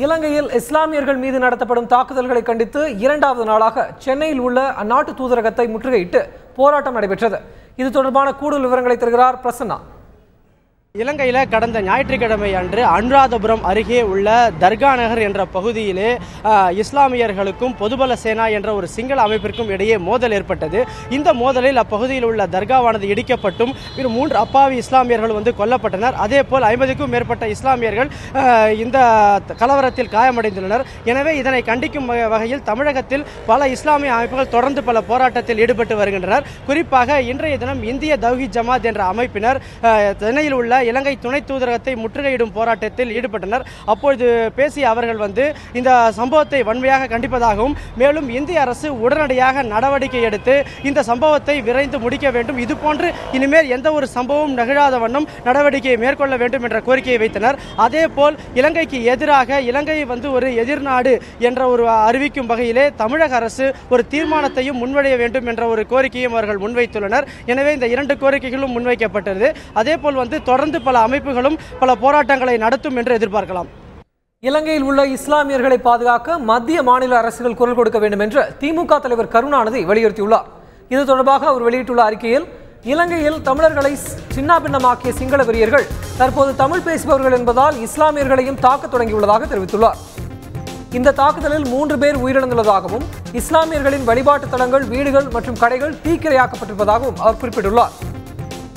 இலங்கையில் இஸ்லாமியர்கள் மீது நடத்தப்படும் தாக்குதல்களை கண்டித்து இரண்டாவது நாளாக சென்னையில் உள்ள அந்நாட்டு தூதரகத்தை முற்றுகையிட்டு போராட்டம் நடைபெற்றது. இது தொடர்பான கூடுதல் விவரங்களை தருகிறார் பிரசன்னா. இலங்கையில் கடந்த ஞாயிற்றுக்கிழமை அன்று அனுராதபுரம் அருகே உள்ள தர்கா நகர் என்ற பகுதியிலே இஸ்லாமியர்களுக்கும் பொதுபல சேனா என்ற ஒரு சிங்கள அமைப்பிற்கும் இடையே மோதல் ஏற்பட்டது. இந்த மோதலில் அப்பகுதியில் உள்ள தர்காவானது இடிக்கப்பட்டும் 3 அப்பாவி இஸ்லாமியர்கள் கொல்லப்பட்டனர். அதேபோல் 50க்கும் மேற்பட்ட இஸ்லாமியர்கள் இந்த கலவரத்தில் காயமடைந்துள்ளனர். எனவே இதனை கண்டிக்கும் வகையில் தமிழகத்தில் பல இஸ்லாமிய அமைப்புகள் தொடர்ந்து பல போராட்டத்தில் ஈடுபட்டு வருகின்றனர். குறிப்பாக இன்றைய தினம் இந்திய தௌஹீத் ஜமாத் என்ற அமைப்பினர் சென்னையில் உள்ள இலங்கை துணை தூதரகத்தை முற்றுகையிடும் போராட்டத்தில் ஈடுபட்டனர். அப்பொழுது பேசிய அவர்கள் இந்த சம்பவத்தை வன்மையாக கண்டிப்பதாகவும் மேலும் இந்திய அரசு உடனடியாக நடவடிக்கை எடுத்து இந்த சம்பவத்தை விரைந்து முடிக்க வேண்டும், இதுபோன்று இனிமேல் எந்த ஒரு சம்பவம் நிகழாத வண்ணம் நடவடிக்கையை மேற்கொள்ள வேண்டும் என்ற கோரிக்கையை வைத்தனர். அதேபோல் இலங்கைக்கு எதிராக இலங்கை ஒரு எதிர்நாடு என்ற ஒரு அறிவிக்கும் வகையிலே தமிழக அரசு ஒரு தீர்மானத்தையும் முன்வைக்க வேண்டும் என்ற ஒரு கோரிக்கையும் அவர்கள் முன்வைத்துள்ளனர். எனவே இந்த 2 கோரிக்கைகளும் முன்வைக்கப்பட்டது. அதேபோல் தொடர்ந்து பல அமைப்புகளும் பல போராட்டங்களை நடத்தும் என்று எதிர்பார்க்கலாம். இலங்கையில் உள்ள இஸ்லாமியர்களை பாதுகாக்க மத்திய மாநில அரசுகள் குரல் கொடுக்க வேண்டும் என்று திமுக தலைவர் கருணாநிதி வலியுறுத்தியுள்ளார். இது தொடர்பாக அவர் வெளியிட்டுள்ள அறிக்கையில், இலங்கையில் தமிழர்களை சின்னாபின்னமாக்கிய சிங்கள வெறியர்கள் தற்போது தமிழ் பேசுபவர்கள் என்பதால் இஸ்லாமியர்களையும் தாக்க தொடங்கியுள்ளதாக தெரிவித்துள்ளார். இந்த தாக்குதலில் 3 பேர் உயிரிழந்துள்ளதாகவும் இஸ்லாமியர்களின் வழிபாட்டு தலங்கள், வீடுகள் மற்றும் கடைகள் தீக்கிரையாக்கப்பட்டிருப்பதாகவும் அவர் குறிப்பிட்டுள்ளார்.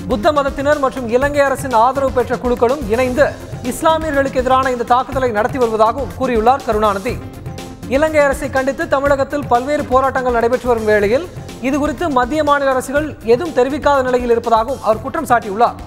புத்த மதத்தினர் மற்றும் இலங்கை அரசின் ஆதரவு பெற்ற குழுக்களும் இணைந்து இஸ்லாமியர்களுக்கு எதிரான இந்த தாக்குதலை நடத்தி வருவதாகவும் கூறியுள்ளார் கருணாநிதி. இலங்கை அரசை கண்டித்து தமிழகத்தில் பல்வேறு போராட்டங்கள் நடைபெற்று வரும் வேளையில் இதுகுறித்து மத்திய மாநில அரசுகள் எதுவும் தெரிவிக்காத நிலையில் இருப்பதாகவும் அவர் குற்றம் சாட்டியுள்ளார்.